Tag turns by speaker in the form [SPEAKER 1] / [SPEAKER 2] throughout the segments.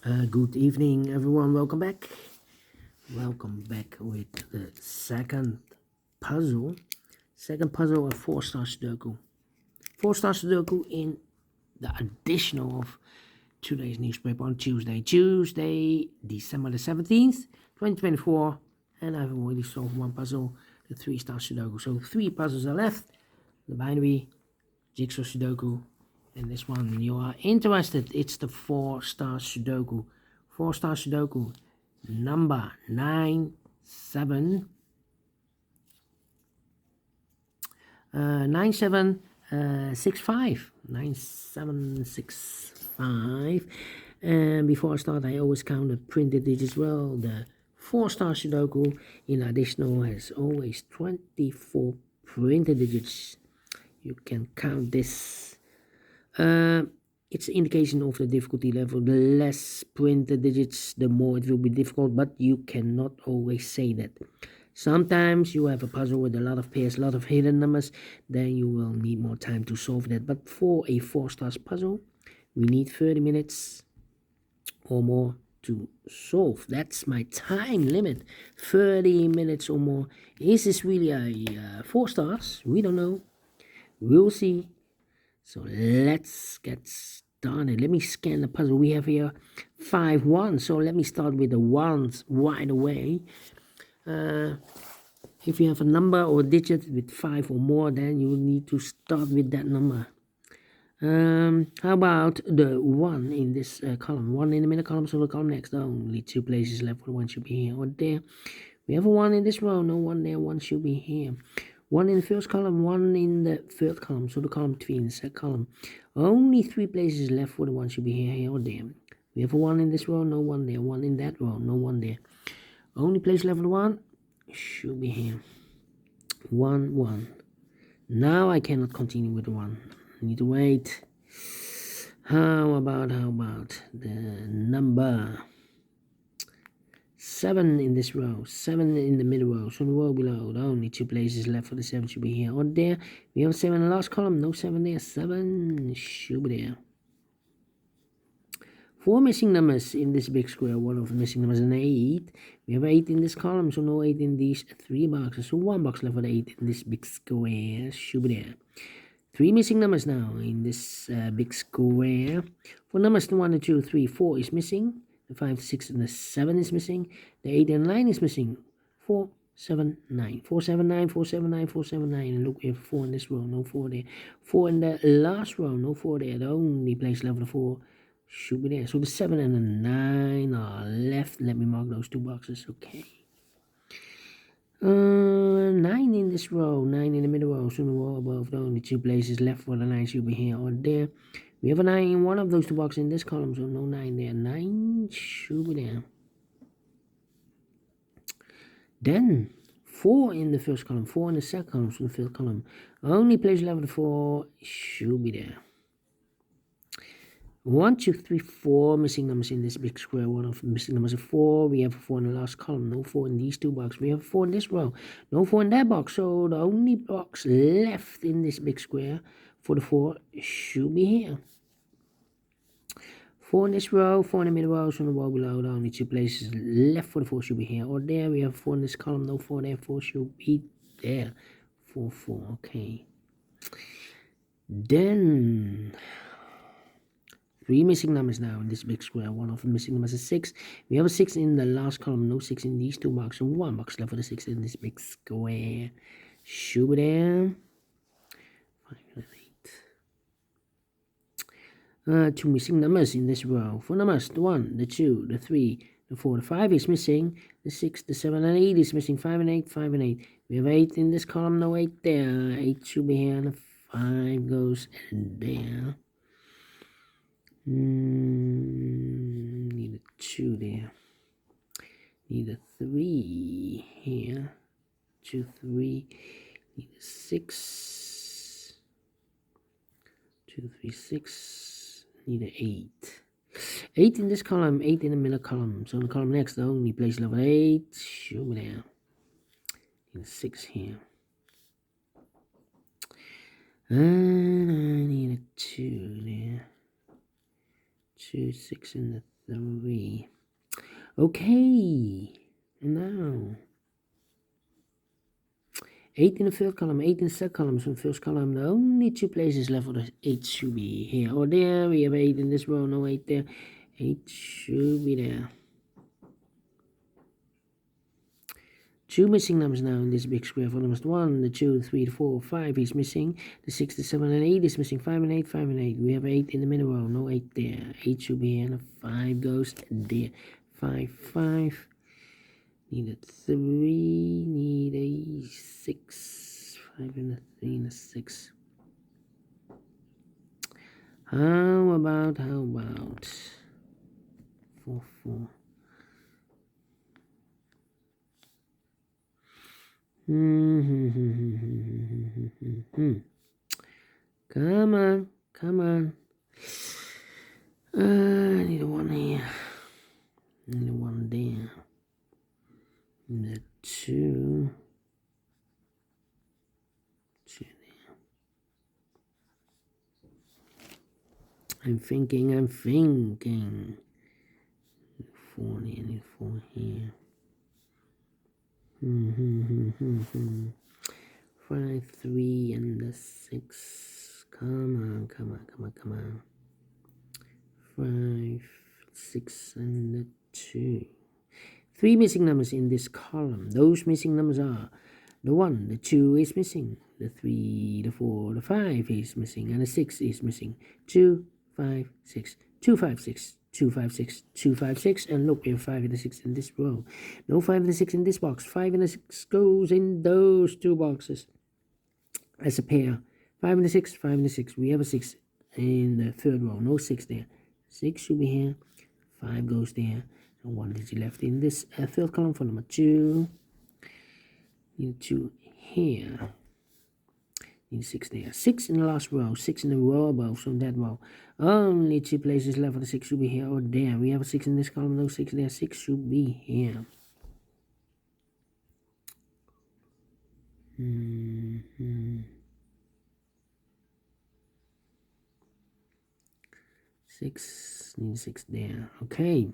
[SPEAKER 1] Good evening, everyone. Welcome back. Welcome back with the second puzzle. Second puzzle of Four Stars Sudoku. Four Stars Sudoku in the additional of today's newspaper on Tuesday. Tuesday, December the 17th, 2024. And I've already solved one puzzle, the Three Star Sudoku. So three puzzles are left. The binary, Jigsaw Sudoku, and this one you are interested. It's the Four Star Sudoku. Four Star Sudoku number 9765. 9765. And before I start, I always count the printed digits well. The Four Star Sudoku in additional has always 24 printed digits. You can count this. It's an indication of the difficulty level. The less printed digits, the more it will be difficult, but you cannot always say that. Sometimes you have a puzzle with a lot of pairs, a lot of hidden numbers, then you will need more time to solve that. But for a 4-stars puzzle, we need 30 minutes or more to solve. That's my time limit, 30 minutes or more. Is this really a 4 stars? We don't know. We'll see. So let's get started. Let me scan the puzzle. We have here 5 1. So let me start with the ones right away. If you have a number or a digit with 5 or more, then you need to start with that number. How about the 1 in this column? 1 in the middle column, so the column next. Only 2 places left. For the 1 should be here or there. We have a 1 in this row. No 1 there. 1 should be here. 1 in the first column, 1 in the third column, so the column between the second column. Only 3 places left for the 1 should be here or there. We have a 1 in this row, no 1 there. 1 in that row, no 1 there. Only place left for the 1 should be here. 1, 1. Now I cannot continue with the 1. I need to wait. How about the number 7 in this row, 7 in the middle row, so the row below, only 2 places left for the 7 should be here or there. We have 7 in the last column, no 7 there, 7 should be there. 4 missing numbers in this big square, one of the missing numbers is an 8. We have 8 in this column, so no 8 in these 3 boxes, so 1 box left for the 8 in this big square, should be there. 3 missing numbers now in this big square. For numbers 1 and 2, 3, 4 is missing. The 5, 6, and the 7 is missing. The 8 and 9 is missing. 4, 7, 9. 4, 7, 9, 4, 7, 9, 4, 7, 9. And look, we have 4 in this row, no 4 there. 4 in the last row, no 4 there. The only place left for the 4 should be there. So the 7 and the 9 are left. Let me mark those 2 boxes. Okay. 9 in this row, 9 in the middle row, so the row above, the only 2 places left for the 9 should be here or there. We have a 9 in one of those 2 boxes in this column, so no 9 there. 9 should be there. Then 4 in the first column, 4 in the second column, so the third column. Only place left for the 4 should be there. 1, 2, 3, 4 missing numbers in this big square. One of the missing numbers is 4. We have a 4 in the last column. No 4 in these 2 boxes. We have 4 in this row. No 4 in that box. So the only box left in this big square for the 4 should be here. 4 in this row, 4 in the middle row, so the row below, the only 2 places left for the 4 should be here or there. We have 4 in this column. No 4 there. 4 should be there. 4, 4. Okay. Then 3 missing numbers now in this big square. One of the missing numbers is 6. We have a 6 in the last column. No 6 in these 2 boxes. So 1 box left for the 6 in this big square. Should be there. 5 and 8. 2 missing numbers in this row. For numbers, the 1, the 2, the 3, the 4, the 5 is missing. The 6, the 7, and 8 is missing. 5 and 8, 5 and 8. We have 8 in this column. No 8 there. 8 should be here. And the 5 goes in there. Need a 2 there. Need a 3 here. 2, 3. Need a 6. 2, 3, 6. Need an 8. 8 in this column, 8 in the middle column. So the column next, the only place level 8 should be there. Need a 6 here. And I need a 2 there. 2, 6 in the 3. Okay, and now 8 in the third column, 8 in the second column. So in the first column, the only 2 places left for the 8 should be here or there. We have 8 in this row, no 8 there. 8 should be there. 2 missing numbers now in this big square. For numbers 1, the 2, 3, the 4, 5 is missing. The 6, the 7, and 8 is missing. 5 and 8, 5 and 8. We have 8 in the middle row, no 8 there. 8 should be here, and 5 goes there. 5, 5. Need a 3, need a 6. 5 and a 3 and a 6. How about 4, 4. Come on. I need a 1 here. I need a 1 there. And a 2. 2 there. I'm thinking. 4 here, I need 4 here. 5, 3, and the 6. Come on. 5, 6, and the 2. 3 missing numbers in this column. Those missing numbers are the 1, the 2 is missing, the 3, the 4, the 5 is missing, and the 6 is missing. 2, 5, 6, 2, 5, 6. 2, 5, 6, 2, 5, 6, and look, we have 5 and the 6 in this row. No 5 and the 6 in this box. 5 and the 6 goes in those 2 boxes as a pair. 5 and the 6, 5 and the 6. We have a 6 in the third row. No 6 there. 6 should be here. 5 goes there. And 1 digit left in this third column for number 2. Need 2 here. Need 6 there. 6 in the last row. 6 in the row above. So in that row. Only 2 places left for the 6 should be here or there. We have a 6 in this column. No 6 there. 6 should be here. Six, need 6 there. Okay.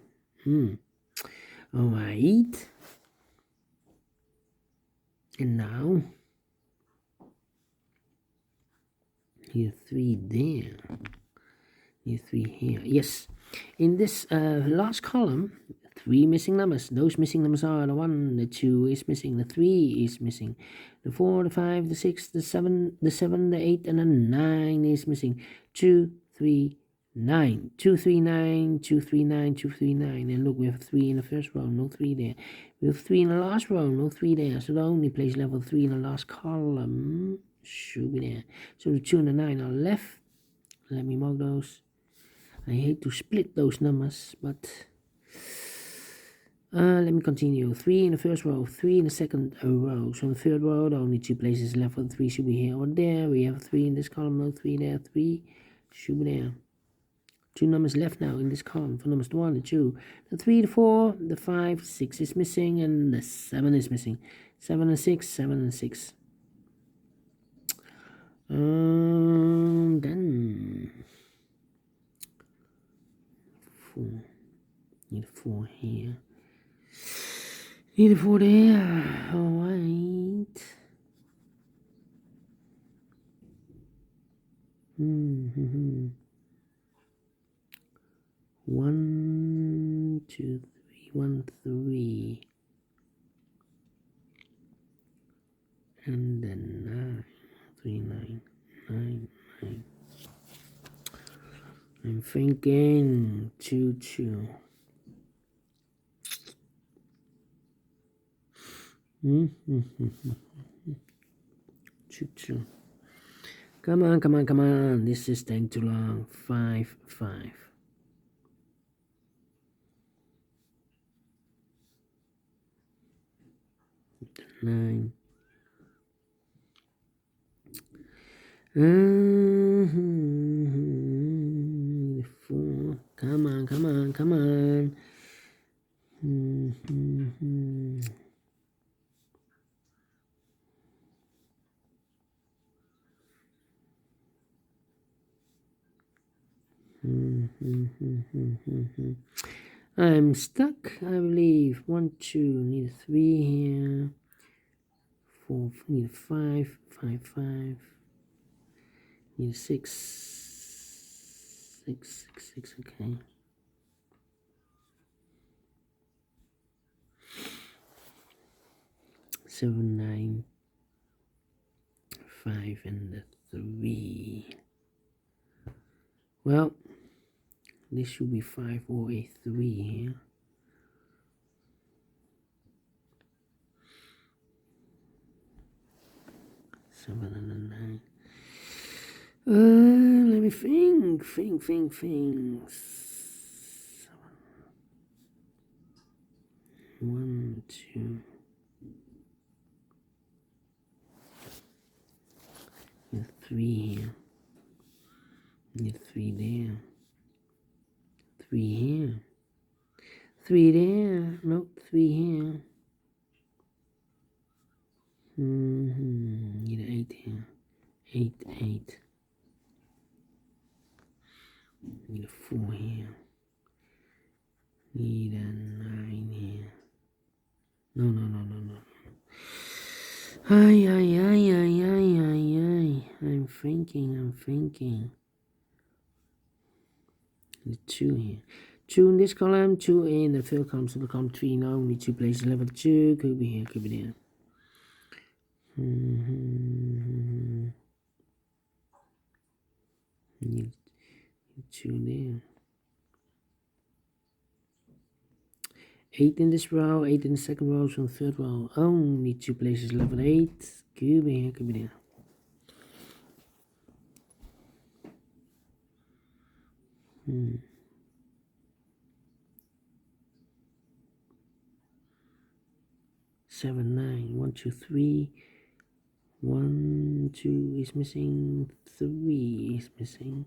[SPEAKER 1] Alright. And now need 3 there. Need 3 here. Yes. In this last column, 3 missing numbers. Those missing numbers are the 1, the 2 is missing, the 3 is missing, the 4, the 5, the 6, the 7, the 8, and the 9 is missing. 2, 3, 9. 2, 3, 9, 2, 3, 9, 2, 3, 9. And look, we have 3 in the first row, no 3 there. We have 3 in the last row, no 3 there. So the only place level 3 in the last column should be there. So the 2 and the 9 are left. Let me mark those. I hate to split those numbers, but let me continue. 3 in the first row, 3 in the second row. So in the third row, the only 2 places left for the 3 should be here or there. We have 3 in this column, no 3 there. 3 should be there. 2 numbers left now in this column. For numbers 1, the 2, the 3, the 4, the 5, 6 is missing, and the 7 is missing. 7 and 6, 7 and 6. Then 4. Need 4 here. Need a 4 there. Alright. One, 2, 3, 1, 3. And then 9. 3, 9, 9, 9. I'm thinking 2, 2. 2, 2. Come on. This is taking too long. 5, 5. 9. 4. Come on. I'm stuck, I believe. 1, 2, need a 3 here. 4, need a 5, 5, 5. Need a 6, 6, 6, 6, okay. 7, 9, 5, and a 3. Well, this should be 5 or a 3 here. Seven and a 9. Let me think. 7. 1, 2. Need 3 here. Need 3 there. 3 here. 3 there. Nope, 3 here. Need an 8 here. 8, 8. Need a 4 here. Need a 9 here. No. Ay. I'm thinking. The 2 here. 2 in this column, 2 in the third column, so the column 3 now. Only 2 places, level 2. Could be here, could be there. Need 2 there. 8 in this row, 8 in the second row, so the third row. Only 2 places, level 8. Could be here, could be there. Seven, 9, 1, 2, 3. 1, 2 is missing. 3 is missing.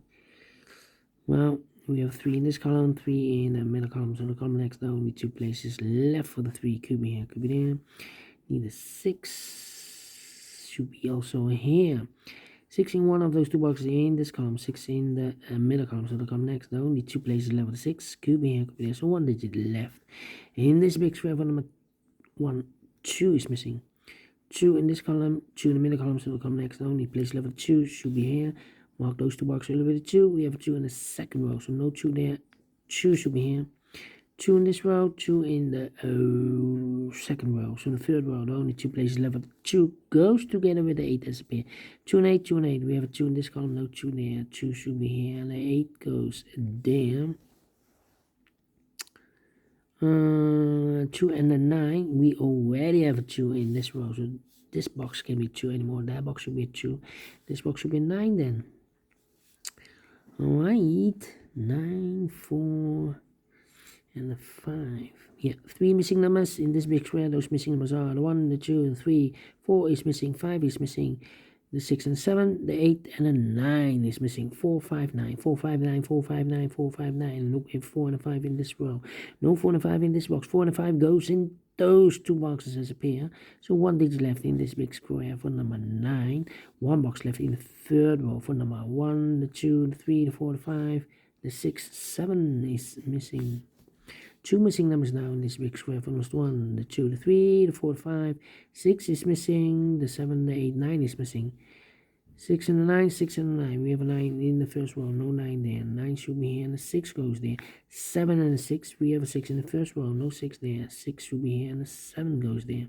[SPEAKER 1] Well, we have 3 in this column, 3 in the middle column. So the column next, now only 2 places left for the 3. Could be here, could be there. Need a 6. Should be also here. 6 in one of those 2 boxes in this column. 6 in the middle column. So the column next, now only 2 places left for the 6. Could be here, could be there. So 1 digit left. In this big square for number 1, 2 is missing. 2 in this column, 2 in the middle column, so will come next. Only place level 2 should be here. Mark those 2 boxes elevated 2. We have a 2 in the second row, so no 2 there. 2 should be here. 2 in this row, 2 in the second row. So the third row, the only 2 places level 2 goes together with the 8 as a pair. 2 and 8, 2 and 8. We have a 2 in this column, no 2 there. 2 should be here, and the 8 goes there. 2 and the 9, we already have a 2 in this row, so this box can be 2 anymore. That box should be a 2. This box should be 9 then. Alright, 9, 4, and the 5. Yeah, 3 missing numbers in this big square. Those missing numbers are the 1, the 2, and 3. 4 is missing, 5 is missing. The 6 and 7, the 8 and the 9 is missing. 4, 5, 9, 4, 5, 9, 4, 5, 9, 4, 5, 9. Look, we have 4 and a 5 in this row. No 4 and a 5 in this box. 4 and a 5 goes in those 2 boxes as a pair. So 1 digit left in this big square for number 9. 1 box left in the third row for number 1, the 2, the 3, the 4, the 5, the 6, 7 is missing. 2 missing numbers now in this big square for almost 1, the 2, the 3, the 4, the 5, 6 is missing, the 7, the 8, 9 is missing. 6 and the 9, 6 and the 9. We have a 9 in the first row, no 9 there. 9 should be here, and the 6 goes there. 7 and the 6, we have a 6 in the first row, no 6 there. 6 should be here, and the 7 goes there.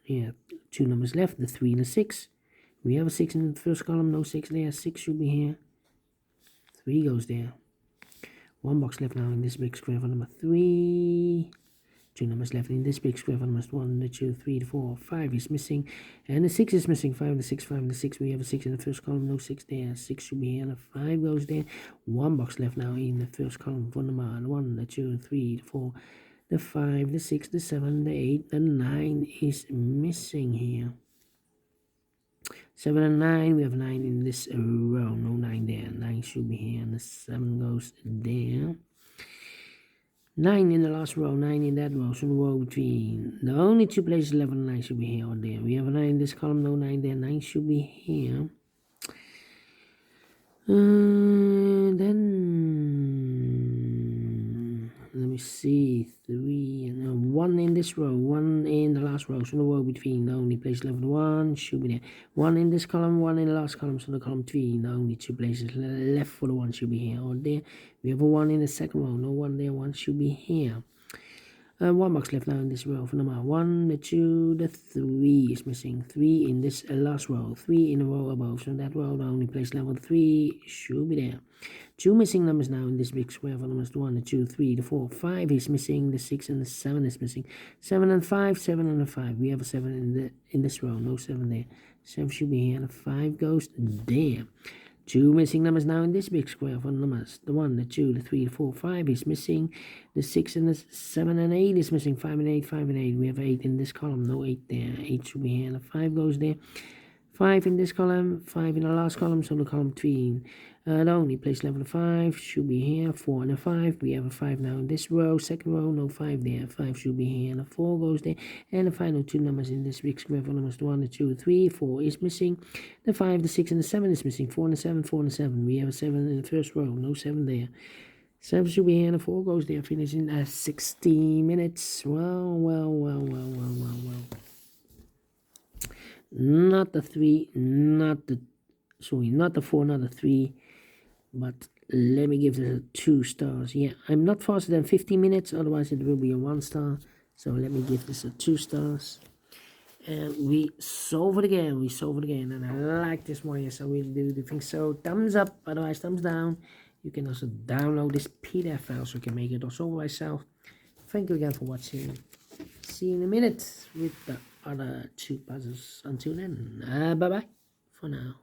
[SPEAKER 1] Yeah, 2 numbers left, the 3 and the 6. We have a 6 in the first column, no 6 there. 6 should be here. 3 goes there. 1 box left now in this big square for number 3. 2 numbers left in this big square for numbers 1, the 2, 3, the 4, 5 is missing. And the 6 is missing. 5 and the 6, 5 and the 6. We have a 6 in the first column, no 6 there. 6 should be here, and the 5 goes there. 1 box left now in the first column for number 1, the 2, 3, the 4, the 5, the 6, the 7, the 8, the 9 is missing here. 7 and 9, we have 9 in this row, no 9 there. 9 should be here, and the 7 goes there. 9 in the last row, 9 in that row, so the row between the only 2 places 11 and 9 should be here or there. We have a 9 in this column, no 9 there. 9 should be here. Then see 3 and 1 in this row, 1 in the last row, so the row between, the only place left 1 should be there. 1 in this column, 1 in the last column, so the column 3, the only 2 places left for the 1 should be here or there. We have a 1 in the second row, no 1 there, 1 should be here. 1 box left now in this row for number 1, the 2, the 3 is missing. 3 in this last row, 3 in the row above. So that row, the only place level 3 should be there. 2 missing numbers now in this big square for numbers 1, the 2, 3, the 4, 5 is missing. The 6 and the 7 is missing. 7 and 5, 7 and the 5. We have a 7 in this row, no 7 there. 7 should be here. The 5 goes there. 2 missing numbers now in this big square for numbers. The 1, the 2, the 3, the 4, 5 is missing. The 6 and the 7 and 8 is missing. 5 and 8, 5 and 8. We have 8 in this column, no 8 there. 8 should be here. The 5 goes there. 5 in this column, 5 in the last column, so the column 3. The only place level 5 should be here. 4 and a 5. We have a 5 now in this row. Second row, no 5 there. 5 should be here. And the 4 goes there. And the final 2 numbers in this big square for numbers 1, the 2, 3, 4 is missing. The 5, the 6, and the 7 is missing. 4 and the 7, 4 and the 7. We have a 7 in the first row. No 7 there. 7 should be here. And the 4 goes there. Finishing at 60 minutes. Well. Not the 3, not the 4, not the 3. But let me give this a 2 stars. Yeah, I'm not faster than 15 minutes, otherwise it will be a 1 star. So let me give this a 2 stars. And we solve it again. And I like this one, yes, I really do think so. Thumbs up, otherwise thumbs down. You can also download this PDF file so you can make it also by yourself. Thank you again for watching. See you in a minute with the other 2 puzzles. Until then, bye-bye for now.